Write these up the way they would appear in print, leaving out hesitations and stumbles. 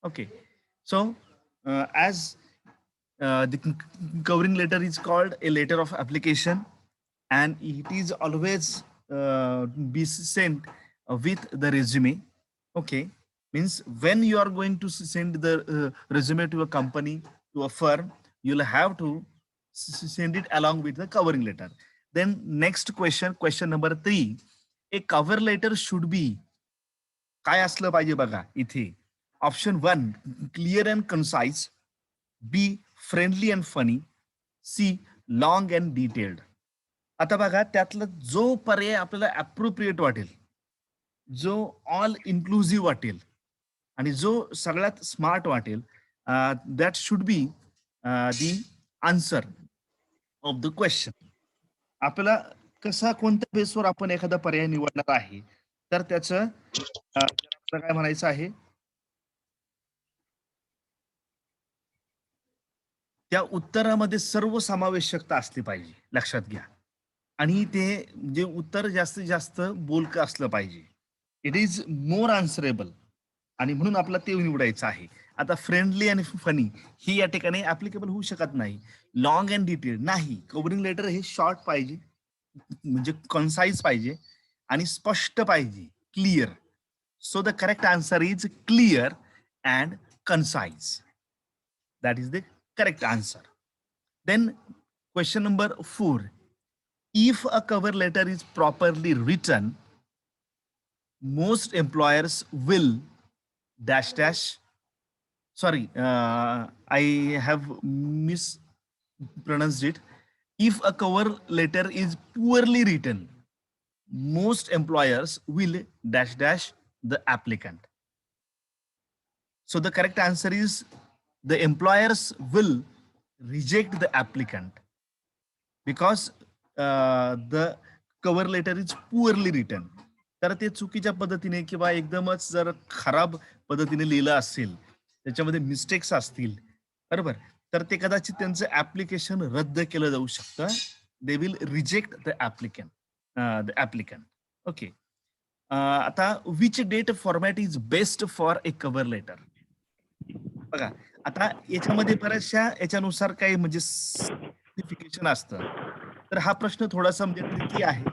Okay, so as the covering letter is called a letter of application, and it is always be sent with the resume. Okay, means when you are going to send the resume to a company, to a firm, you'll have to send it along with the covering letter. Then next question, question number 3, a cover letter should be काय असलं पाहिजे बघा इथे. Option 1, clear and concise. B, friendly and funny. C, long and detailed. आता बघा त्यातला जो पर्याय आपल्याला अप्रोप्रिएट वाटेल, जो ऑल इन्क्लुझिव्ह वाटेल आणि जो सगळ्यात स्मार्ट वाटेल, that should be the answer of the question. आपल्याला कसा कोणत्या बेसवर आपण एखादा पर्याय निवडणार आहे, तर त्याचं आपल्याला काय म्हणायचं आहे, त्या उत्तरामध्ये सर्व समावेशकता असली पाहिजे, लक्षात घ्या. आणि ते जे उत्तर जास्तीत जास्त बोलकं असलं पाहिजे. इट इज मोर आन्सरेबल, आणि म्हणून आपला ते निवडायचं आहे. आता फ्रेंडली आणि फनी ही या ठिकाणी ऍप्लिकेबल होऊ शकत नाही. लॉंग अँड डिटेल नाही. कव्हरिंग लेटर हे शॉर्ट पाहिजे, म्हणजे कन्साइज पाहिजे आणि स्पष्ट पाहिजे, clear. So the correct answer is clear and concise. That is the correct answer. Then question number 4. If a cover letter is properly written, most employers will dash dash. Sorry, I have mispronounced it. If a cover letter is poorly written, most employers will dash dash the applicant. So the correct answer is the employers will reject the applicant because the cover letter is poorly written. तर ते चुकीच्या पद्धतीने किंवा एकदमच जर खराब पद्धतीने लिहिलं असेल, त्याच्यामध्ये मिस्टेक्स असतील, बरोबर, तर ते कदाचित त्यांचं ऍप्लिकेशन रद्द केलं जाऊ शकतं. They will reject the applicant. Okay. आता which date format is best for a cover letter. बघा, आता याच्यामध्ये बऱ्याचशा याच्यानुसार काही म्हणजे स्पेसिफिकेशन असतं. तर हा प्रश्न थोडासा म्हणजे ट्रिकी आहे.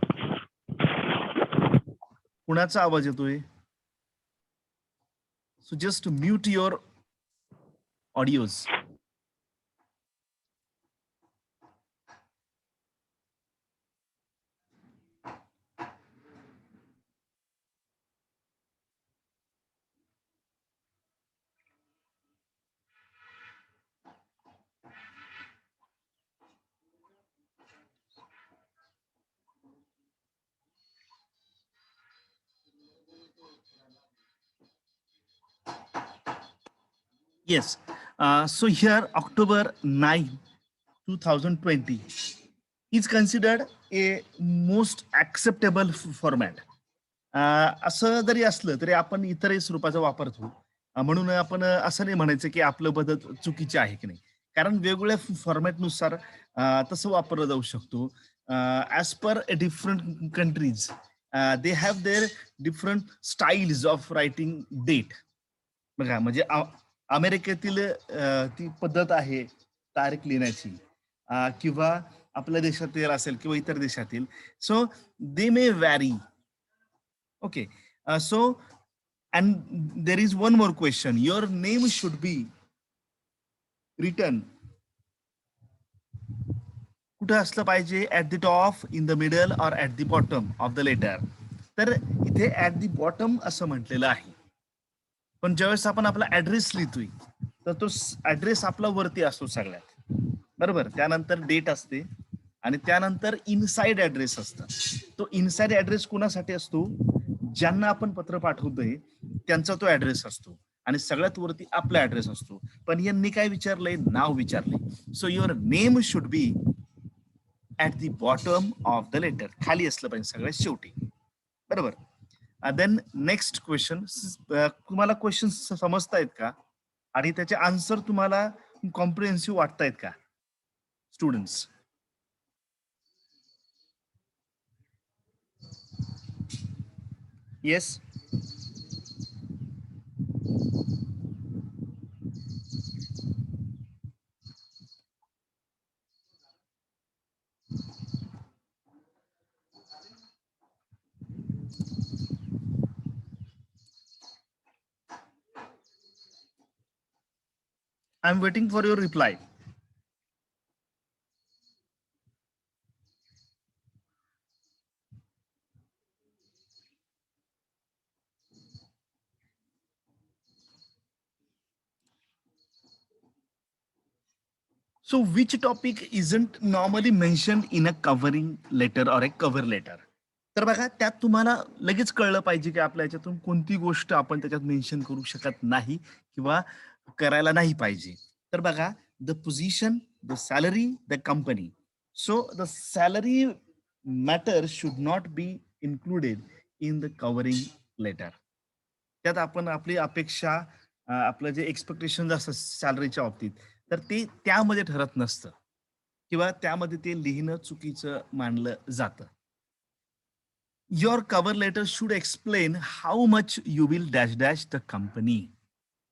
कुणाचा आवाज येतोय? So just mute your audios. Yes. So here, October 9, 2020 is considered a most acceptable format. असं जरी असलं तरी आपण इतरही स्वरूपाचा वापरतो. म्हणून आपण असं नाही म्हणायचं की आपलं पद्धत चुकीची आहे की नाही. कारण वेगवेगळ्या फॉर्मॅटनुसार तसं वापरलं जाऊ शकतो. As per different countries they have their different styles of writing date. बघा, म्हणजे अमेरिकेतील ती पद्धत आहे तारीख लिहिण्याची, किंवा आपल्या देशातील असेल किंवा इतर देशातील. So they may vary. Okay. So and there is one more question. Your name should be written कुठं असलं पाहिजे? At the top, in the middle, or at the bottom of the letter. तर इथे ऍट द बॉटम असं म्हटलेलं आहे. पण ज्यावेळेस आपण आपला ऍड्रेस लिहितोय, तर तो ऍड्रेस आपला वरती असतो सगळ्यात, बरोबर. त्यानंतर डेट असते आणि त्यानंतर इनसाइड ऍड्रेस असतं. तो इनसाइड ऍड्रेस कोणासाठी असतो? ज्यांना आपण पत्र पाठवतोय त्यांचा तो ऍड्रेस असतो, आणि सगळ्यात वरती आपला ऍड्रेस असतो. पण यांनी काय विचारलंय? नाव विचारलंय. So your name should be at the bottom of the letter, खाली असलं पाहिजे सगळ्यात शेवटी, बरोबर. Then next question. तुम्हाला क्वेश्चन समजतायत का आणि त्याचे आन्सर तुम्हाला कॉम्प्रिहेन्सिव्ह वाटतायत का students? Yes. I am waiting for your reply. So which topic isn't normally mentioned in a covering letter or a cover letter? तर बघा त्यात तुम्हाला लगेच कळलं पाहिजे की आपल्या याच्यातून कोणती गोष्ट आपण त्याच्यात मेन्शन करू शकत नाही किंवा करायला नाही पाहिजे. तर बघा the position, the salary, the company. So the salary matter should not be included in the covering letter. त्यात आपण आपली अपेक्षा आपलं जे एक्सपेक्टेशन असतं सॅलरीच्या बाबतीत तर ते त्यामध्ये ठरत नसतं किंवा त्यामध्ये ते लिहिणं चुकीचं मानलं जातं. Your cover letter should explain how much you will dash dash the company.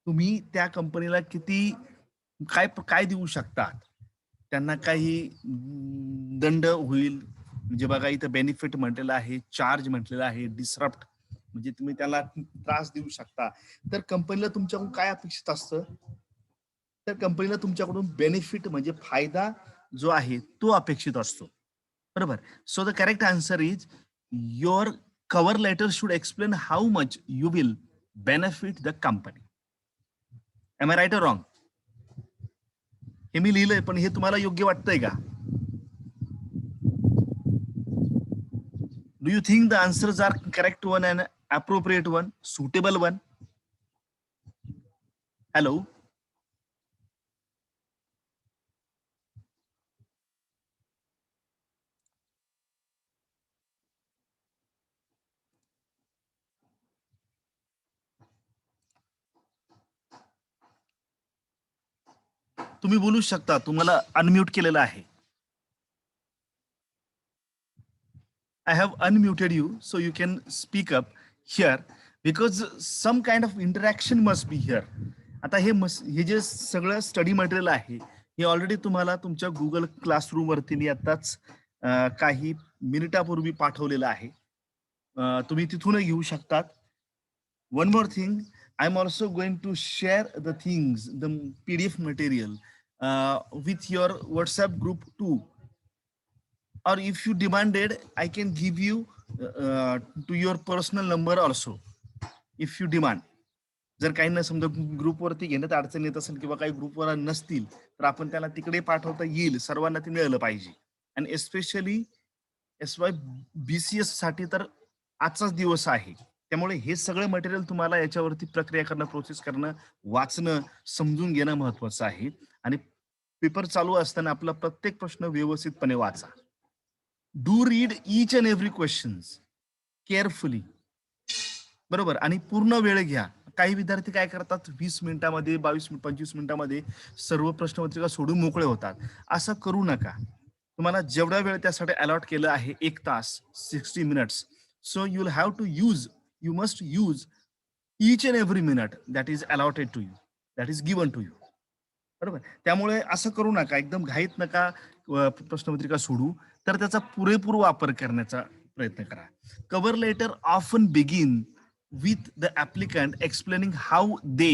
तुम्ही त्या कंपनीला किती काय काय देऊ शकतात. त्यांना काही दंड होईल म्हणजे बघा इथं बेनिफिट म्हटलेलं आहे, चार्ज म्हटलेलं आहे, डिसरप्ट म्हणजे तुम्ही त्याला त्रास देऊ शकता. तर कंपनीला तुमच्याकडून काय अपेक्षित असतं? तर कंपनीला तुमच्याकडून बेनिफिट म्हणजे फायदा जो आहे तो अपेक्षित असतो. बरोबर. So the correct answer is your cover letter should explain how much you will benefit the company. Am I right or wrong? हे मी लिहिलंय पण हे तुम्हाला योग्य वाटतंय का? Do you think the answers are correct one and appropriate one, suitable one? Hello. तुम्ही बोलू शकता, तुम्हाला अनम्यूट केलेलं आहे. I have unmuted you so you can speak up here because some kind of interaction must be here. आता हे जे सगळं स्टडी मटेरियल आहे हे ऑलरेडी तुम्हाला तुमच्या गुगल क्लासरूम वरती मी आताच काही मिनिटापूर्वी पाठवलेलं आहे. तुम्ही तिथूनही घेऊ शकतात. One more thing, I am also going to share the things, the PDF material with your WhatsApp group too. Or if you demanded, I can give you to your personal number also. If you demand. जर काही ना समजा ग्रुपवरती घेण्यात अडचण येत असेल किंवा काही ग्रुपवर नसतील तर आपण त्याला तिकडे पाठवता येईल, सर्वांना ते मिळालं पाहिजे. आणि एस्पेशली SY BCS साठी तर आजचाच दिवस आहे. त्यामुळे हे सगळं मटेरियल तुम्हाला याच्यावरती प्रक्रिया करणं, प्रोसेस करणं, वाचणं, समजून घेणं महत्वाचं आहे. आणि पेपर चालू असताना आपला प्रत्येक प्रश्न व्यवस्थितपणे वाचा. Do read each and every questions carefully. बरोबर. आणि पूर्ण वेळ घ्या. काही विद्यार्थी काय करतात 20 मिनिटामध्ये 22-25 मिनिटामध्ये सर्व प्रश्नपत्रिका सोडून मोकळे होतात. असं करू नका. तुम्हाला जेवढा वेळ त्यासाठी अलॉट केलं आहे 1 तास 60 minutes. So you will have to use, you must use each and every minute that is allotted to you, that is given to you. बरोबर. त्यामुळे असं करू नका, एकदम घाईत नका प्रश्नपत्रिका सोडू. तर त्याचा पुरेपूर वापर करण्याचा प्रयत्न करा. Cover letter often begin with the applicant explaining how they.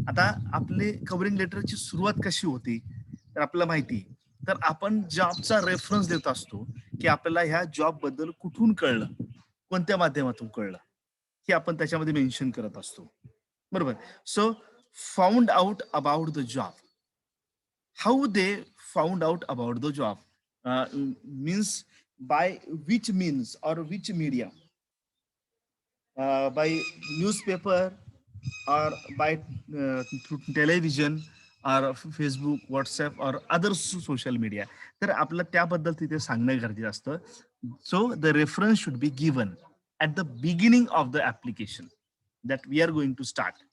आता आपले कव्हरिंग लेटरची सुरुवात कशी होती तर आपल्याला माहिती, तर आपण जॉबचा रेफरन्स देत असतो की आपल्याला ह्या जॉब बद्दल कुठून कळलं, कोणत्या माध्यमातून कळलं हे आपण त्याच्यामध्ये मेन्शन करत असतो. बरोबर. So found out about the job. How they found out about the job means by which means or which media, by newspaper or by through television or Facebook, WhatsApp or other social media. तर आपलं त्याबद्दल तिथे सांगणं गरजेचं असतं. So the reference should be given at the beginning of the application that we are going to start.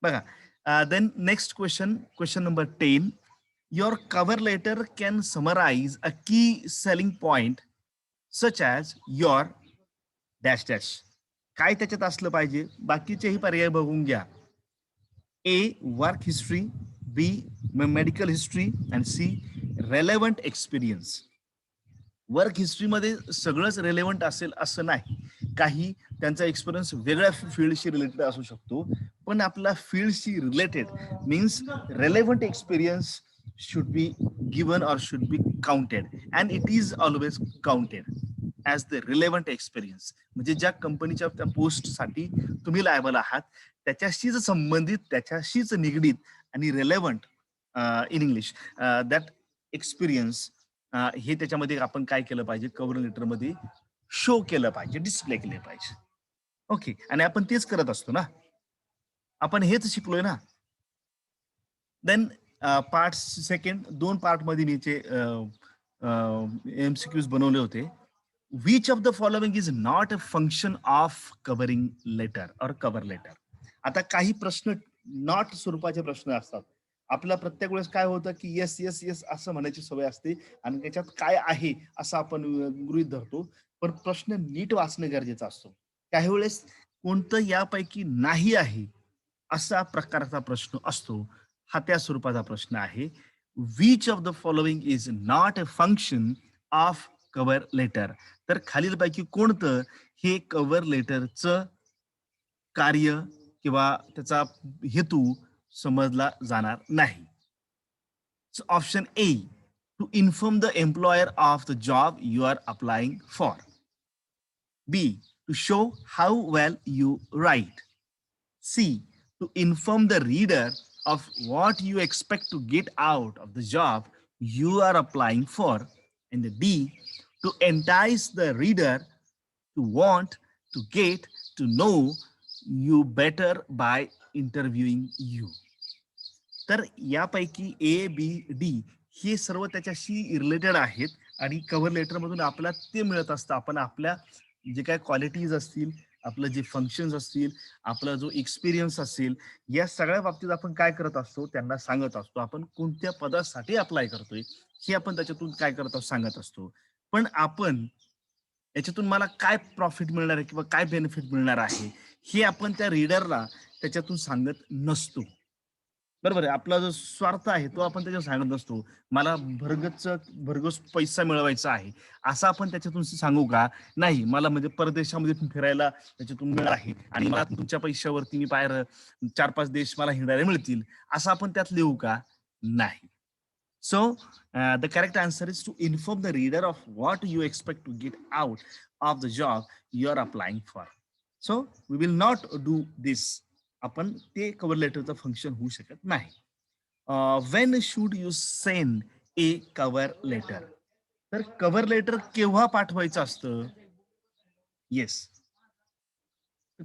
बघा. Then next question number 10. Your cover letter can summarize a key selling point such as your dash dash. काय त्याच्यात असलं पाहिजे? बाकीचेही पर्याय बघून घ्या. A. Work history. B. Medical history. And C. Relevant experience. Work हिस्ट्रीमध्ये सगळंच रेलेव्हंट असेल असं नाही. काही त्यांचा एक्सपिरियन्स वेगळ्या फील्डशी रिलेटेड असू शकतो, पण आपला फील्डशी related means relevant experience should be given or should be counted, and it is always counted as the relevant experience. म्हणजे ज्या कंपनीच्या त्या पोस्टसाठी तुम्ही लायबल आहात त्याच्याशीच संबंधित, त्याच्याशीच निगडीत आणि relevant in English that experience हे त्याच्यामध्ये आपण काय केलं पाहिजे, कव्हर लेटर मध्ये शो केलं पाहिजे, डिस्प्ले केले पाहिजे. ओके, आणि आपण तेच करत असतो ना, आपण हेच शिकलोय ना. देन पार्ट सेकंड, 2 पार्ट मध्ये मी एमसीक्यूज बनवले होते. Which of the following is not a function of covering letter or cover letter. आता काही प्रश्न नॉट स्वरूपाचे प्रश्न असतात. आपला प्रत्येक वेळेस काय होतं की येस येस येस असं म्हणायची सवय असते आणि त्याच्यात काय आहे असं आपण गृहीत धरतो, पण प्रश्न नीट वाचणं गरजेचं असतो. काही वेळेस कोणतं यापैकी नाही आहे असा प्रकारचा प्रश्न असतो, हा त्या स्वरूपाचा प्रश्न आहे. Which of the following is not a function of cover letter. तर खालीलपैकी कोणतं हे कव्हर लेटरचं कार्य किंवा त्याचा हेतू समजला जाणार नाही. Option A, to inform the employer of the job you are applying for. B, to show how well you write. C, to inform the reader of what you expect to get out of the job you are applying for. And the D, to entice the reader to want to get to know you better by interviewing you. तर यापैकी A B D हे सर्व त्याच्याशी related आहेत आणि cover letter मधून आपल्याला ते मिळत असतं. आपण आपल्या जे काय क्वालिटीज असतील, आपलं जे फंक्शन्स असतील, आपला जो एक्सपिरियन्स असेल, या सगळ्या बाबतीत आपण काय करत असतो, त्यांना सांगत असतो. आपण कोणत्या पदासाठी अप्लाय करतोय हे आपण त्याच्यातून काय करत असतो सांगत असतो. पण आपण याच्यातून मला काय प्रॉफिट मिळणार आहे किंवा काय बेनिफिट मिळणार आहे हे आपण त्या रीडरला त्याच्यातून सांगत नसतो. बरोबर आहे. आपला जो स्वार्थ आहे तो आपण त्याच्यावर सांगत नसतो. मला भरघोस पैसा मिळवायचा आहे असं आपण त्याच्यातून सांगू का? नाही, मला म्हणजे परदेशामध्ये फिरायला त्याच्यातून मिळ आहे आणि मला तुमच्या पैशावरती मी बाहेर 4-5 देश मला हिंडायला मिळतील असं आपण त्यात लिहू का? नाही. So the correct answer is to inform the reader of what you expect to get out of the job you are applying for. So we will not do this. आपण ते कव्हर लेटरचं फंक्शन होऊ शकत नाही. When should you send a cover letter. तर cover letter केव्हा पाठवायचं असतं? येस,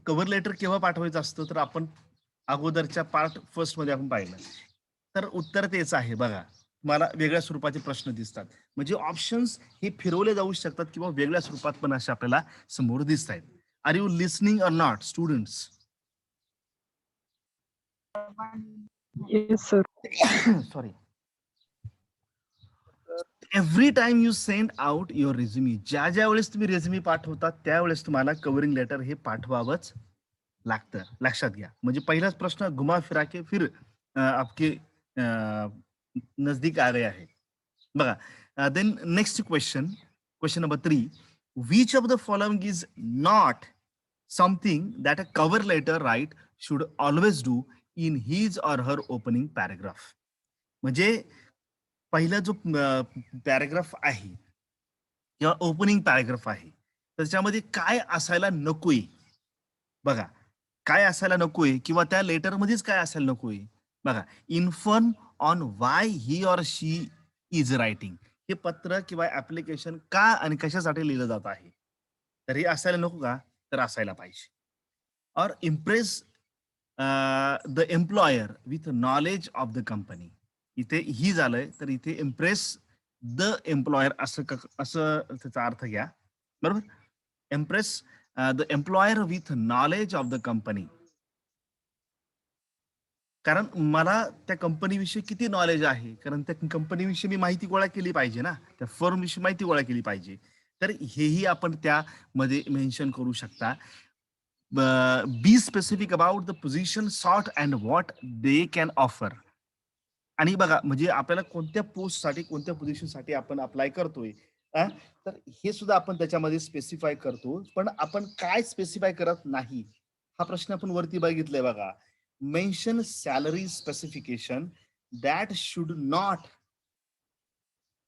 कव्हर लेटर केव्हा पाठवायचं असतं तर आपण अगोदरच्या पार्ट फर्स्ट मध्ये आपण पाहिलं, तर उत्तर तेच आहे. बघा, मला वेगळ्या स्वरूपाचे प्रश्न दिसतात, म्हणजे ऑप्शन्स हे फिरवले जाऊ शकतात किंवा वेगळ्या स्वरूपात पण असे आपल्याला समोर दिसत आहेत. Are you listening or not students? Yes, sir. Sorry. Every time you send out your resume, ज्या ज्या वेळेस तुम्ही रेझ्युमी पाठवतात त्यावेळेस तुम्हाला कव्हरिंग लेटर हे पाठवावंच लागतं. लक्षात घ्या. म्हणजे पहिलाच प्रश्न घुमा फिरा के फिर आपके नजदीक आ गया है. बघा, then next question, question number 3, which of the following is not something that a cover letter write should always do in his or her opening paragraph. म्हणजे पहिला जो पॅराग्राफ आहे किंवा ओपनिंग पॅराग्राफ आहे त्याच्यामध्ये काय असायला नकोय. बघा, काय असायला नकोय किंवा त्या लेटर मध्येच काय असायला नकोय. बघा, inform on Y he or she is writing. हे पत्र किंवा ऍप्लिकेशन का आणि कशासाठी लिहिलं जात आहे, तर हे असायला नको का? तर असायला पाहिजे. और impress the employer with knowledge of the company. इथे ही झालंय तर इथे इम्प्रेस द एम्प्लॉयर असं असं त्याचा अर्थ घ्या. बरोबर, impress the employer with knowledge of the company. कारण मला त्या कंपनीविषयी किती नॉलेज आहे, कारण त्या कंपनीविषयी मी माहिती गोळा केली पाहिजे ना, त्या फर्म विषयी माहिती गोळा केली पाहिजे. तर हेही आपण त्यामध्ये मेन्शन करू शकता. Be specific about the position sort and what they can offer. आणि बघा, म्हणजे आपल्याला कोणत्या पोस्टसाठी, कोणत्या पोझिशनसाठी आपण अप्लाय करतोय, तर हे सुद्धा आपण त्याच्यामध्ये स्पेसिफाय करतो, पण आपण काय स्पेसिफाय करत नाही हा प्रश्न आपण वरती बघितलाय बघा. Mention salary specification that should not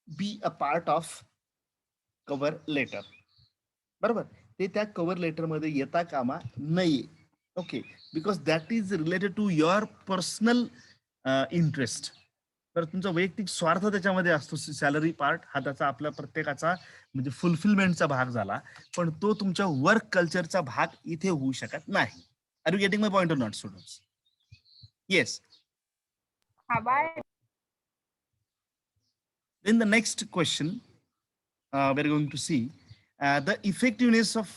be a part of cover letter. बरोबर, ते त्या कव्हर लेटर मध्ये येता कामा नये. Okay, because that is related to your personal interest. तर तुमचा वैयक्तिक स्वार्थ त्याच्यामध्ये असतो. सॅलरी पार्ट हा त्याचा आपल्या प्रत्येकाचा म्हणजे फुलफिलमेंटचा भाग झाला, पण तो तुमच्या वर्क कल्चरचा भाग इथे होऊ शकत नाही. Are you getting my point or not students? Yes. Then the next question we're going to see the effectiveness of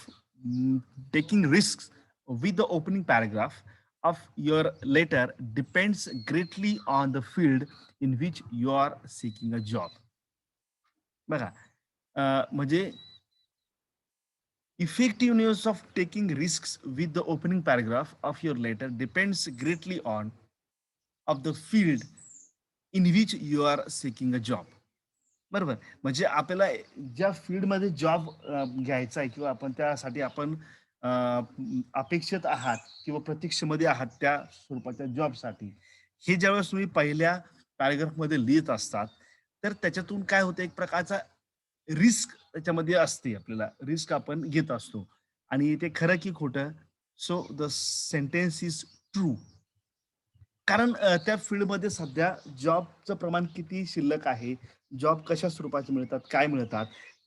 taking risks with the opening paragraph of your letter depends greatly on the field in which you are seeking a job. बघा, म्हणजे effectiveness of taking risks with the opening paragraph of your letter depends greatly on of the field in which you are seeking a job. बरोबर, म्हणजे आपल्याला ज्या फील्डमध्ये job घ्यायचा आहे किंवा आपण त्यासाठी आपण अपेक्षित आहात किंवा प्रतीक्षेमध्ये आहात त्या स्वरूपाच्या जॉबसाठी, हे ज्यावेळेस तुम्ही पहिल्या पॅराग्राफमध्ये लिहित असतात, तर त्याच्यातून काय होतं, एक प्रकारचा रिस्क त्याच्यामध्ये असते. आपल्याला रिस्क आपण घेत असतो आणि ते खरं की खोटं. So the sentence is true. कारण त्या फील्डमध्ये सध्या जॉबचं प्रमाण किती शिल्लक आहे, जॉब कशा स्वरूपाचे मिळतात, काय मिळतात,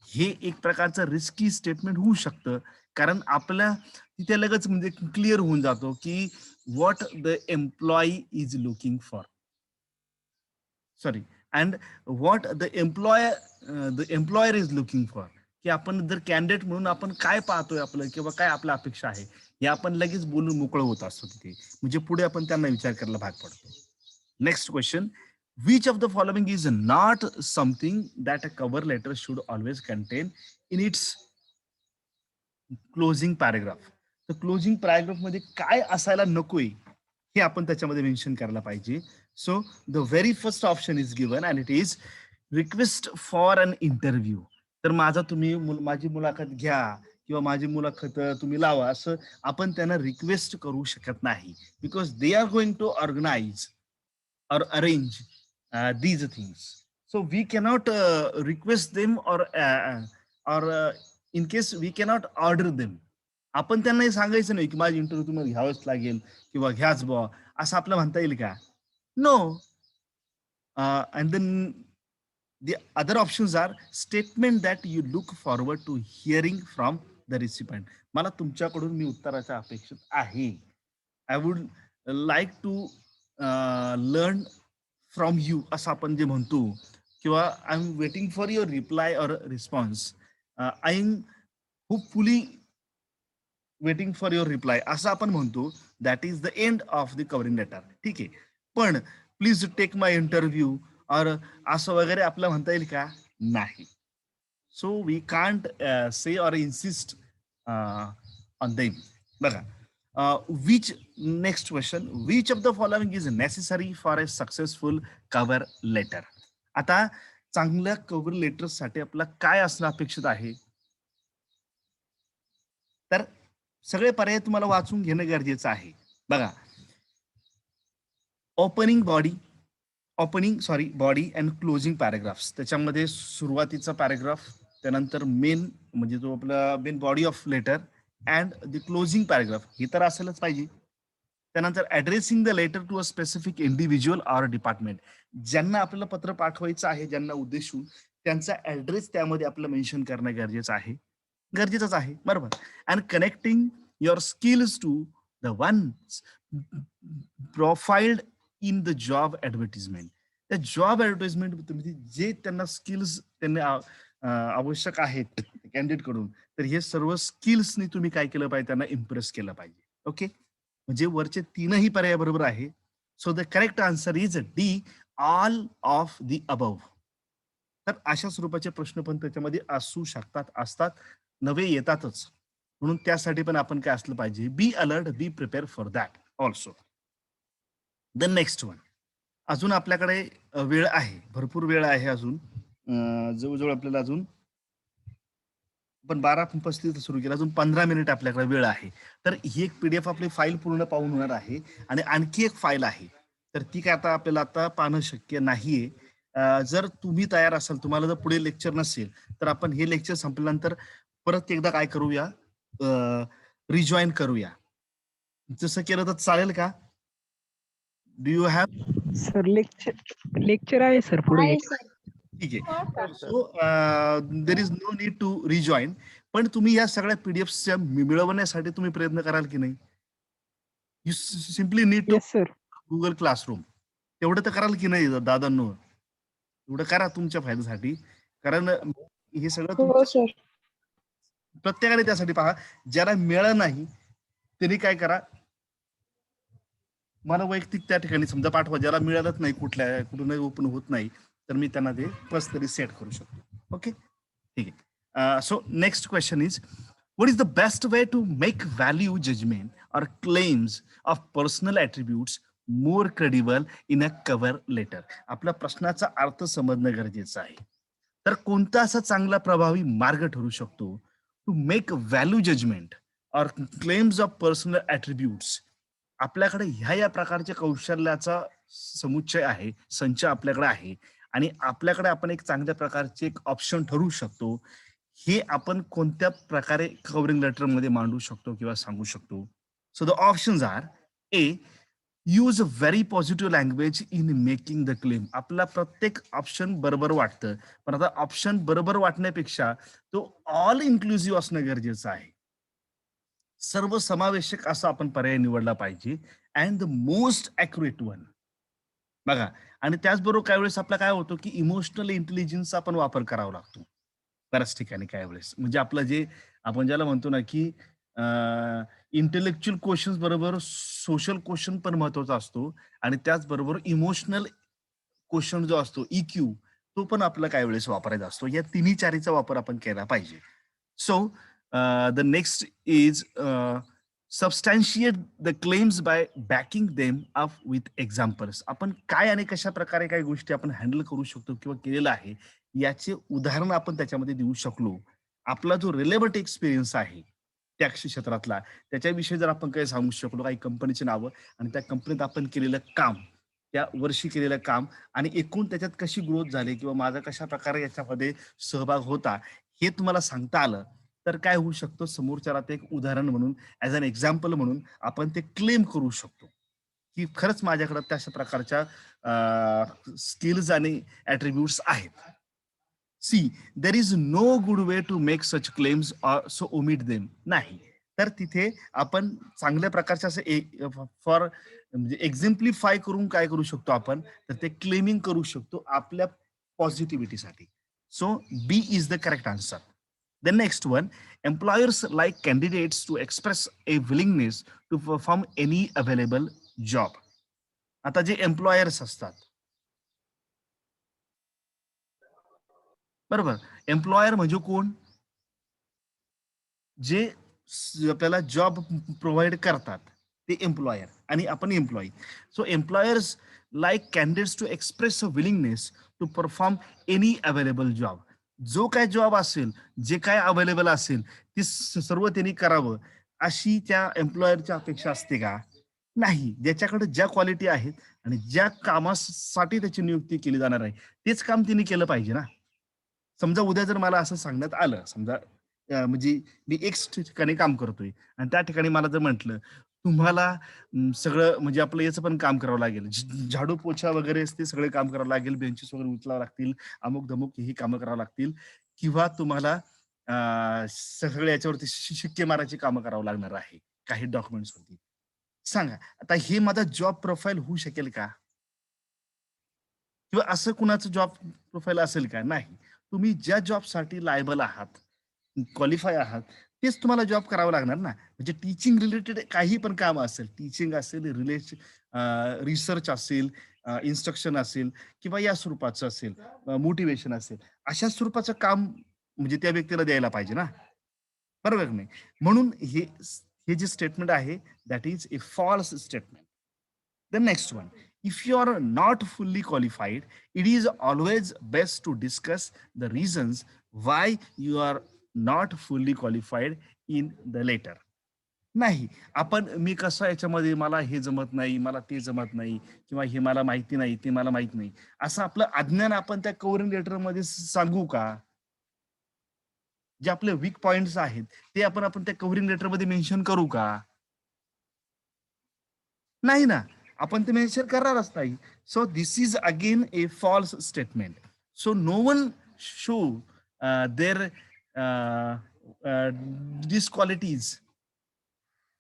हे एक प्रकारचं रिस्की स्टेटमेंट होऊ शकतं. कारण आपल्या तिथे लगेच म्हणजे क्लिअर होऊन जातो की what the employee is looking for. Sorry, and what the employer is looking for, की आपण जर कॅन्डिडेट म्हणून आपण काय पाहतोय आपलं किंवा काय आपल्या अपेक्षा आहे, हे आपण लगेच बोलून मोकळं होत असतो तिथे. म्हणजे पुढे आपण त्यांना विचार करायला भाग पडतो. Next question, which of the following is not something that a cover letter should always contain in its closing paragraph? तर क्लोजिंग पॅराग्राफ मध्ये काय असायला नकोय हे आपण त्याच्यामध्ये मेन्शन करायला पाहिजे. So the very first option is given and it is request for an interview. तर माझी मुलाखत घ्या किंवा माझी मुलाखत तुम्ही लावा असं आपण त्यांना रिक्वेस्ट करू शकत नाही, because they are going to organise or arrange these things. So we cannot request them or in case we cannot order them. आपण त्यांना हे सांगायचं नाही की माझी इंटरव्ह्यू तुम्हाला घ्यावंच लागेल किंवा घ्याच बुवा असं आपलं म्हणता येईल का? No. And then the other options are statement that you look forward to hearing from the recipient. मला तुमच्याकडून मी उत्तराच्या अपेक्षित आहे. I would like to learn from you असं आपण जे म्हणतो, किंवा I am waiting for your reply और response. I am hopefully waiting for your reply असं आपण म्हणतो. That is the end of the covering letter. ठीक आहे, पण प्लीज टेक माय इंटरव्ह्यू और असं वगैरे आपलं म्हणता येईल का? नाही. So we can't say or insist on them. बघा, which next question, which of the following is necessary for a successful cover letter? आता चांगल्या कव्हर लेटरसाठी आपल्याला काय असणं अपेक्षित आहे? तर सगळे पर्याय तुम्हाला वाचून घेणं गरजेचं आहे. बघा, बॉडी अँड क्लोजिंग पॅराग्राफ्स. त्याच्यामध्ये सुरुवातीचा पॅराग्राफ, त्यानंतर मेन म्हणजे जो आपला main body of letter and the closing paragraph हे तर असेलच पाहिजे. त्यानंतर addressing the letter to a specific individual or department. ज्यांना आपल्याला पत्र पाठवायचं आहे, ज्यांना उद्देशून, त्यांचा ऍड्रेस त्यामध्ये आपलं मेन्शन करणं गरजेचंच आहे. बरोबर. And connecting your skills to the ones profiled in the job advertisement. त्या जॉब ऍडव्हर्टिजमेंट मध्ये जे त्यांना स्किल्स त्यांना आवश्यक आहेत कॅन्डिडेट कडून, तर हे सर्व स्किल्सनी तुम्ही काय केलं पाहिजे, त्यांना इम्प्रेस केलं पाहिजे. ओके, म्हणजे वरचे तीनही पर्याय बरोबर आहे. So the correct answer is D, all of the above. तर अशा स्वरूपाचे प्रश्न पण त्याच्यामध्ये असू शकतात, असतात, नवे येतातच. म्हणून त्यासाठी पण आपण काय असलं पाहिजे, be alert, be prepare for that also. The next one. अजून आपल्याकडे वेळ आहे, भरपूर वेळ आहे अजून. जवळजवळ आपल्याला अजून आपण 12:35 सुरू केला, अजून 15 मिनिट आपल्याकडे वेळ आहे. तर ही एक पीडीएफ आपली फाईल पूर्ण पाहून होणार आहे आणि आणखी एक फाईल आहे, तर ती काय आता आपल्याला आता पाहणं शक्य नाहीये. जर तुम्ही तयार असाल, तुम्हाला जर पुढे लेक्चर नसेल, तर आपण हे लेक्चर संपल्यानंतर परत एकदा काय करूया, रिजॉईन करूया. जसं केलं तर चालेल का? Do you have? Sir lecture आहे सर पुढे आहे एक. सर. ठीक आहे. So there is no need to rejoin. पण तुम्ही या सगळ्या पीडीएफच्या मिळवण्यासाठी तुम्ही प्रयत्न कराल की नाही? You simply need to yes sir. Google classroom. तेवढं तर कराल की नाही दादांनो? एवढं करा तुमच्या फायद्यासाठी. कारण हे सगळं हो सर. प्रत्येकाने त्यासाठी पहा. ज्याला मिळालं नाही त्यांनी काय करा, मला वैयक्तिक त्या ठिकाणी समजा पाठवा. ज्याला मिळालंच नाही, कुठूनही ओपन होत नाही, तर मी त्यांना ते पर्सनली सेट करू शकतो. ओके, ठीक आहे. So next question is, what is the best way to make value judgment or claims of personal attributes more credible in a cover letter? आपल्या प्रश्नाचा अर्थ समजणं गरजेचं आहे. तर कोणता असा चांगला प्रभावी मार्ग ठरू शकतो टू मेक व्हॅल्यू जजमेंट और क्लेम्स ऑफ पर्सनल ऍट्रिब्यूट्स? आपल्याकडे ह्या प्रकारच्या कौशल्याचा समुच्चय आहे, संच आपल्याकडे आहे आणि आपल्याकडे आपण एक चांगल्या प्रकारचे एक ऑप्शन ठरवू शकतो. हे आपण कोणत्या प्रकारे कव्हरिंग लेटर मध्ये मांडू शकतो किंवा सांगू शकतो? So the options are: A, use a very positive language in making the claim. आपला प्रत्येक ऑप्शन बरोबर वाटतं, पण आता ऑप्शन बरोबर वाटण्यापेक्षा तो ऑल इन्क्लुसिव्ह असणं गरजेचं आहे. सर्वसमावेशक असा आपण पर्याय निवडला पाहिजे. And the most accurate one. बघा, आणि त्याचबरोबर काही वेळेस आपला काय होतो की इमोशनल इंटेलिजन्सचा आपण वापर करावा लागतो बऱ्याच ठिकाणी. काही वेळेस म्हणजे आपलं जे आपण ज्याला म्हणतो ना की इंटेलेक्च्युअल क्वेश्चन बरोबर सोशल क्वेश्चन पण महत्वाचा असतो आणि त्याचबरोबर इमोशनल क्वेश्चन जो असतो इक्यू, तो पण आपला काही वेळेस वापरायचा असतो. या तिन्ही चारीचा वापर आपण केला पाहिजे. So the next is substantiate the claims by backing them up with examples. आपण काय आणि कशा प्रकारे काही गोष्टी आपण हँडल करू शकतो किंवा केलेलं आहे याचे उदाहरण आपण त्याच्यामध्ये देऊ शकलो. आपला जो रिलेव्हंट एक्सपिरियन्स आहे त्या क्षेत्रातला, त्याच्याविषयी जर आपण काही सांगू शकलो, काही कंपनीची नावं आणि त्या कंपनीत आपण केलेलं काम, त्या वर्षी केलेलं काम आणि एकूण त्याच्यात कशी ग्रोथ झाली किंवा माझा कशा प्रकारे याच्यामध्ये सहभाग होता, हे तुम्हाला सांगता आलं तर काय होऊ शकतं, समोरच्याला ते एक उदाहरण म्हणून, ऍज अन एक्झाम्पल म्हणून आपण ते क्लेम करू शकतो की खरंच माझ्याकडे तशा प्रकारच्या स्किल्स आणि ऍट्रिब्यूट्स आहेत. C, there is no good way to make such claims so omit them. नाही, तर तिथे आपण चांगल्या प्रकारचे असे फॉर म्हणजे एक्झेम्प्लिफाय करून काय करू शकतो आपण, तर ते क्लेमिंग करू शकतो आपल्या पॉझिटिव्हिटीसाठी. So B is the correct answer. The next one, employers like candidates to express a willingness to perform any available job. आता जे एम्प्लॉयर्स असतात, बरोबर, एम्प्लॉयर म्हणजे कोण? जे आपल्याला जॉब प्रोव्हाइड करतात ते एम्प्लॉयर आणि आपण employee. So employers like candidates to express a willingness to perform any available job. जो काय जॉब असेल, जे काय अवेलेबल असेल ते सर्व त्यांनी करावं अशी त्या एम्प्लॉयरची अपेक्षा असते का? नाही. ज्याच्याकडे ज्या क्वालिटी आहेत आणि ज्या कामासाठी त्याची नियुक्ती केली जाणार आहे तेच काम त्यांनी केलं पाहिजे ना. समजा उद्या जर मला असं सांगण्यात आलं, समजा म्हणजे मी एक्स ठिकाणी काम करतोय आणि त्या ठिकाणी मला जर म्हटलं तुम्हाला सगळं म्हणजे आपलं याचं पण काम करावं लागेल, झाडू पोछा वगैरे ते सगळे काम करावं लागेल, बेंचेस वगैरे उचलावं लागतील, अमुक धमुक ही कामं करावं लागतील, किंवा तुम्हाला सगळे याच्यावरती शिक्के मारायची कामं करावं लागणार आहे काही डॉक्युमेंट्स वरती. सांगा आता हे माझा जॉब प्रोफाईल होऊ शकेल का? किंवा असं कुणाचं जॉब प्रोफाईल असेल का? नाही. तुम्ही ज्या जॉबसाठी लायबल आहात, क्वालिफाय आहात, तेच तुम्हाला जॉब करावं लागणार ना. म्हणजे टीचिंग रिलेटेड काही पण काम असेल, टीचिंग असेल, रिसर्च असेल, इन्स्ट्रक्शन असेल किंवा या स्वरूपाचं असेल, मोटिवेशन असेल, अशा स्वरूपाचं काम म्हणजे त्या व्यक्तीला द्यायला पाहिजे ना. बरोबर की नाही? म्हणून हे जे स्टेटमेंट आहे that is a false statement. The next one, if you are not fully qualified, it is always best to discuss the reasons why you are not fully qualified in the letter. नाही, आपण मी कसं याच्यामध्ये मला हे जमत नाही, मला ते जमत नाही किंवा हे मला माहिती नाही, ते मला माहित नाही. असं आपलं अज्ञान आपण त्या कव्हरिंग लेटरमध्ये सांगू का? जे आपले वीक पॉइंट्स आहेत, ते आपण त्या कव्हरिंग लेटरमध्ये मेन्शन करू का? नाही ना. आपण ते मेन्शन करणारच नाही. So this is again a false statement. So no one show their disqualities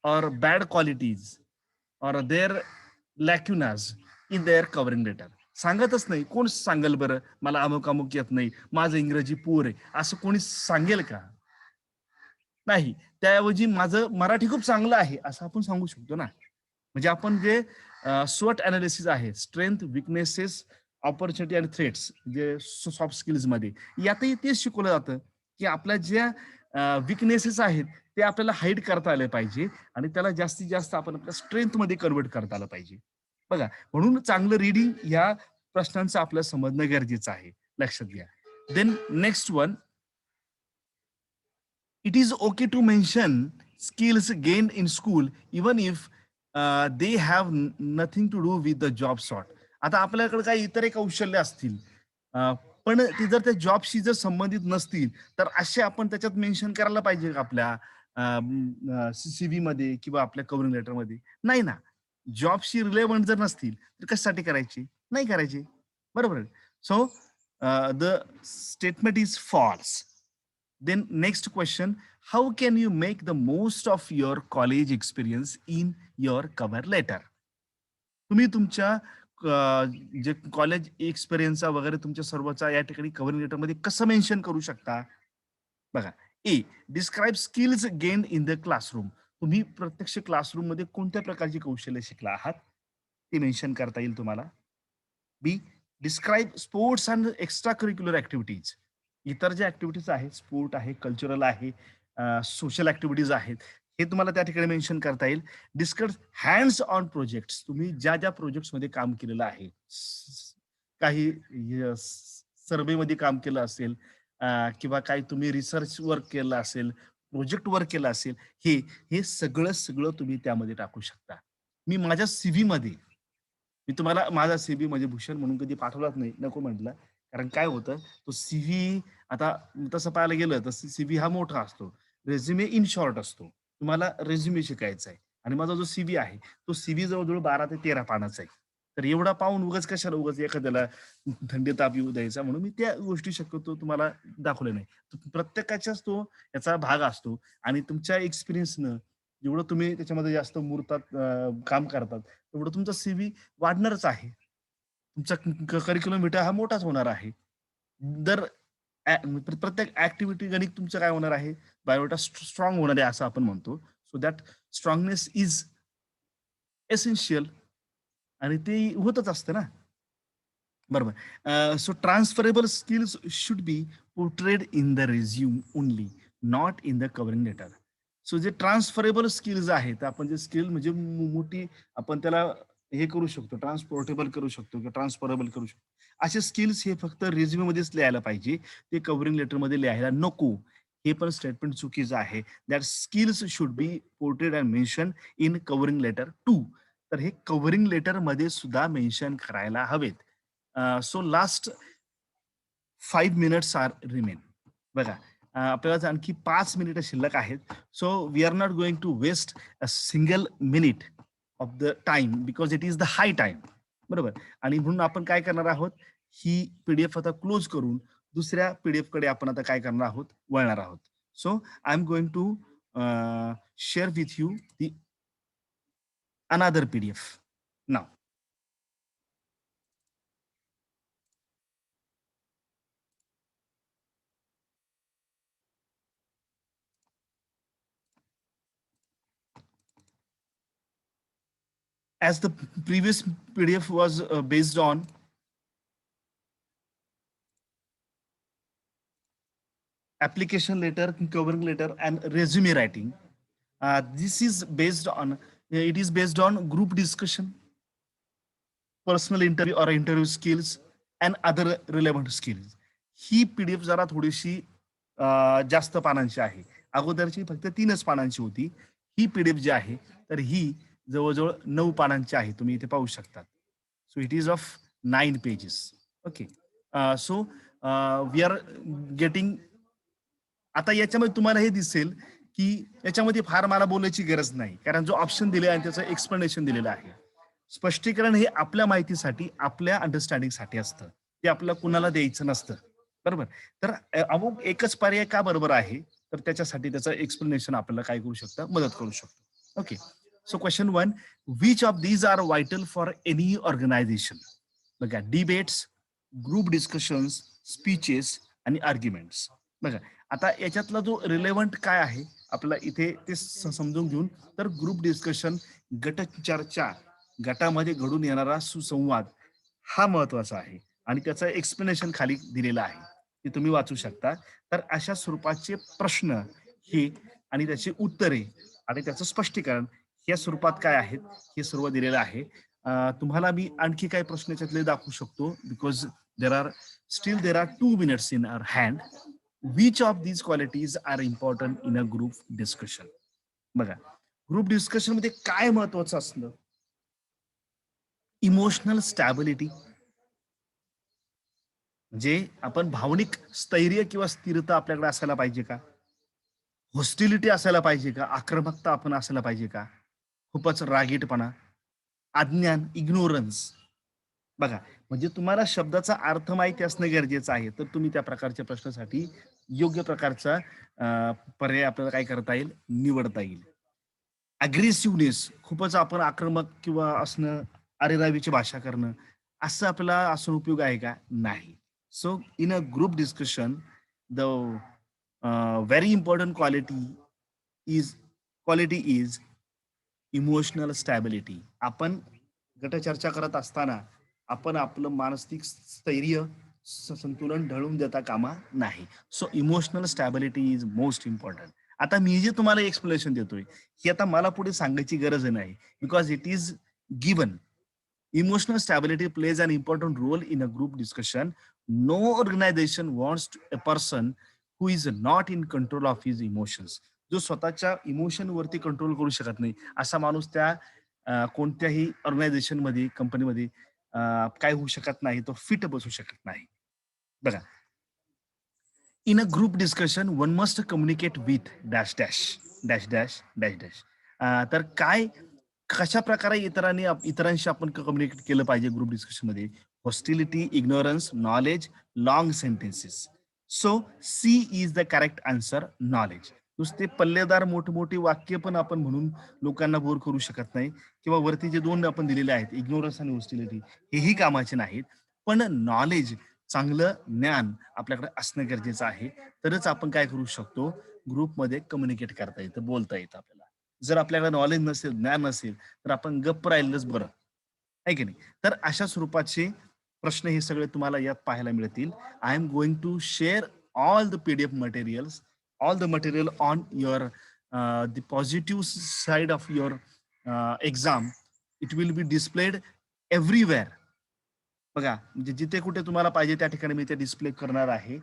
or bad qualities or their lacunas in their covering letter. सांगतच नाही. कोण सांगेल बरं, मला अमुक अमुक येत नाही, माझं इंग्रजी पुअर आहे, असं कोणी सांगेल का? नाही. त्याऐवजी माझं मराठी खूप चांगलं आहे, असं आपण सांगू शकतो ना. म्हणजे आपण जे स्वॉट अनालिसिस आहे, स्ट्रेंथ, विकनेसेस, ऑपॉर्च्युनिटी आणि थ्रेट्स, जे सॉफ्ट स्किल्स मध्ये यातही तेच शिकवलं जातं, की आपल्या ज्या विकनेसेस आहेत ते आपल्याला हाईड करता आले पाहिजे आणि त्याला जास्तीत जास्त आपण आपल्या स्ट्रेंथ मध्ये कन्वर्ट करता आलं पाहिजे. बघा, म्हणून चांगलं रीडिंग या प्रश्नांचं आपल्याला समजणं गरजेचं आहे. लक्षात घ्या. Then next one, it is okay to mention skills gained in school even if they have nothing to do with the job sort. आता आपल्याकडे काही इतर कौशल्य असतील, पण ती जर त्या जॉबशी जर संबंधित नसतील, तर असे आपण त्याच्यात मेन्शन करायला पाहिजे का आपल्या सीव्ही मध्ये किंवा आपल्या कव्हरिंग लेटर मध्ये? नाही ना. जॉबशी रिलेव्हंट जर नसतील तर कशासाठी करायचे? नाही करायचे. बरोबर. So the statement is false. Then next question, how can you make the most of your college experience in your cover letter? तुम्ही तुमच्या जे कॉलेज एक्सपिरियन्स वगैरे तुमच्या सर्वचा या ठिकाणी कव्हरिंग लेटर मध्ये कसं मेन्शन करू शकता? बघा, A, describe skills gain in the classroom. तुम्ही प्रत्यक्ष क्लासरूम मध्ये कोणत्या प्रकारची कौशल्य शिकला आहात ते मेन्शन करता येईल तुम्हाला. B, describe sports and extra curricular activities. इतर ज्या ऍक्टिव्हिटीज आहेत, स्पोर्ट आहे, कल्चरल आहे, सोशल ऍक्टिव्हिटीज आहेत, हे तुम्हाला त्या ठिकाणी मेन्शन करता येईल. Discuss hands on projects. तुम्ही ज्या ज्या प्रोजेक्ट्स मध्ये काम केलेलं आहे, काही सर्वे मध्ये काम केलं असेल, किंवा काही तुम्ही रिसर्च वर्क केलं असेल, प्रोजेक्ट वर्क केलं असेल, हे हे सगळं सगळं तुम्ही त्यामध्ये टाकू शकता. मी माझ्या सीव्ही मध्ये, मी तुम्हाला माझा सीव्ही म्हणजे भूषण म्हणून कधी पाठवलाच नाही, नको म्हटलं. कारण काय होतं, तो सीव्ही आता तसं पाहायला गेलं तर सीव्ही हा मोठा असतो, रेझ्युमे इन शॉर्ट असतो. तुम्हाला रेझ्युमे शिकायचा आहे आणि माझा जो सीव्ही आहे तो सीव्ही जवळजवळ 12 ते 13 पानाचा आहे. तर एवढा पाहून उगाच कशाला उगाच एखाद्याला थंडी ताप येऊ द्यायचा, म्हणून मी त्या गोष्टी शक्यतो तुम्हाला दाखवल्या नाही. प्रत्येकाच्याच तो याचा भाग असतो आणि तुमच्या एक्सपिरियन्सनं जेवढं तुम्ही त्याच्यामध्ये जास्त मुरतात, काम करतात, तेवढं तुमचा सीव्ही वाढणारच आहे. तुमचा करिक्युलम व्हिटा हा मोठाच होणार आहे. दर प्रत्येक ऍक्टिव्हिटी गणित तुमचं काय होणार आहे, बायोडेटा स्ट्रॉंग होणार आहे असं आपण म्हणतो. So that strongness is essential आणि ते होतच असतं ना. बरोबर. So transferable skills should be portrayed in the resume only, not in the covering letter. So जे ट्रान्सफरेबल स्किल्स आहेत, आपण जे स्किल म्हणजे मोठी आपण त्याला हे करू शकतो, ट्रान्सपोर्टेबल करू शकतो किंवा ट्रान्सफरेबल करू शकतो. असे स्किल्स हे फक्त रिझ्यूम मध्येच लिहायला पाहिजे, ते कव्हरिंग लेटर मध्ये लिहायला नको. हे पण स्टेटमेंट चुकीचं आहे. That skills should be portrayed and mention in covering letter too. तर हे कव्हरिंग लेटर मध्ये सुद्धा मेन्शन करायला हवेत. So last 5 minutes are remain. बघा, आपल्याला आणखी 5 मिनिटं शिल्लक आहेत. So we are not going to waste a single minute of the time because it is the high time. बरोबर. आणि म्हणून आपण काय करणार आहोत, ही पीडीएफ आता क्लोज करून दुसऱ्या पीडीएफ कडे आपण आता काय करणार आहोत, वळणार आहोत. So I am going to share with you the another PDF now. As the previous PDF was based on application letter, covering letter, and resume writing. This is based on, it is based on group discussion, personal interview interview skills and other relevant skills. He PDF जरा थोडीशी जास्त पानांची आहे. अगोदरची फक्त 3च पानांची होती. ही PDF जी आहे, तर ही जवळ-जवळ 9 पानांची आहे. तुम्ही इथे पाहू शकता. So it is of 9 pages. Okay. So we are getting. आता याच्यामध्ये तुम्हाला हे दिसेल, की याच्यामध्ये फार मला बोलायची गरज नाही. कारण जो ऑप्शन दिले आणि त्याचं एक्सप्लेनेशन दिलेलं आहे. स्पष्टीकरण हे आपल्या माहितीसाठी, आपल्या अंडरस्टँडिंगसाठी असतं. ते आपल्याला कुणाला द्यायचं नसतं. बरोबर? तर अमुक एकच पर्याय का बरोबर आहे? तर त्याच्यासाठी त्याचं एक्सप्लेनेशन आपल्याला काय करू शकतं? मदत करू शकतो. Okay. So question 1, which of these are vital for any organization? बघा, डिबेट्स, ग्रुप डिस्कशन्स, स्पीचेस आणि आर्ग्युमेंट्स. बघा, आता याच्यातला जो रिलेव्हंट काय आहे आपल्याला इथे ते समजून घेऊन, तर ग्रुप डिस्कशन, गट चर्चा, गटामध्ये घडून येणारा सुसंवाद हा महत्वाचा आहे आणि त्याचं एक्सप्लेनेशन खाली दिलेलं आहे, ते तुम्ही वाचू शकता. तर अशा स्वरूपाचे प्रश्न हे आणि त्याची उत्तरे आणि त्याचं स्पष्टीकरण या स्वरूपात काय आहेत हे सर्व दिलेलं आहे. तुम्हाला मी आणखी काही प्रश्न याच्यातले दाखवू शकतो, because there are 2 minutes in our hand. Which of these qualities are important in a group discussion? बघा, ग्रुप डिस्कशन मध्ये काय महत्वाचं असलं? इमोशनल स्टॅबिलिटी, म्हणजे आपण भावनिक स्थैर्य किंवा स्थिरता आपल्याकडे असायला पाहिजे का? हॉस्टिलिटी असायला पाहिजे का? आक्रमकता आपण असायला पाहिजे का? खूपच रागीटपणा, अज्ञान, इग्नोरन्स. बघा, म्हणजे तुम्हाला शब्दाचा अर्थ माहिती असणं गरजेचं आहे. तर तुम्ही त्या प्रकारच्या प्रश्नासाठी योग्य प्रकारचा पर्याय आपल्याला काय करता येईल? निवडता येईल. अग्रेसिव्हनेस, खूपच आपण आक्रमक किंवा असणं, अरेरावीची भाषा करणं, असं आपल्याला असून उपयोग आहे का? नाही. So in a group discussion, the very important is quality is emotional stability. आपण गटचर्चा करत असताना आपण आपलं मानसिक स्थैर्य, संतुलन ढळून देता कामा नाही. So emotional stability is most important. आता मी जे तुम्हाला एक्सप्लेनेशन देतोय, ही आता मला पुढे सांगायची गरज नाही, because it is given. Emotional stability plays an important role in a group discussion. No organization wants a person who is not in control of his emotions. जो स्वतःच्या इमोशन वरती कंट्रोल करू शकत नाही, असा माणूस त्या कोणत्याही ऑर्गनायझेशन मध्ये, कंपनीमध्ये काय होऊ शकत नाही, तो फिट बसू शकत नाही. बघा, in a group discussion one must communicate with dash dash dash dash dash dash. तर काय, कशा प्रकारे इतरांशी आपण कम्युनिकेट केलं पाहिजे ग्रुप डिस्कशन मध्ये? Hostility, ignorance, knowledge, long sentences. So C is the correct answer, knowledge. नुसते पल्लेदार मोठमोठी वाक्य पण आपण म्हणून लोकांना बोर करू शकत नाही, किंवा वरती जे 2 आपण दिलेले आहेत, इग्नोरन्स आणि हॉस्टिलिटी, हेही कामाचे नाहीत. पण नॉलेज, चांगलं ज्ञान आपल्याकडे असणं गरजेचं आहे. तरच आपण काय करू शकतो? ग्रुपमध्ये कम्युनिकेट करता येतं, बोलता येतं आपल्याला. जर आपल्याकडे नॉलेज नसेल, ज्ञान नसेल, तर आपण गप्प राहिलंच बरं, आहे की नाही? तर अशा स्वरूपाचे प्रश्न हे सगळे तुम्हाला यात पाहायला मिळतील. I am going to share all the PDF materials, all the material on your the positive side of your exam. It will be displayed everywhere. बघा, म्हणजे जिथे कुठे तुम्हाला पाहिजे त्या ठिकाणी मी ते डिस्प्ले करणार आहे.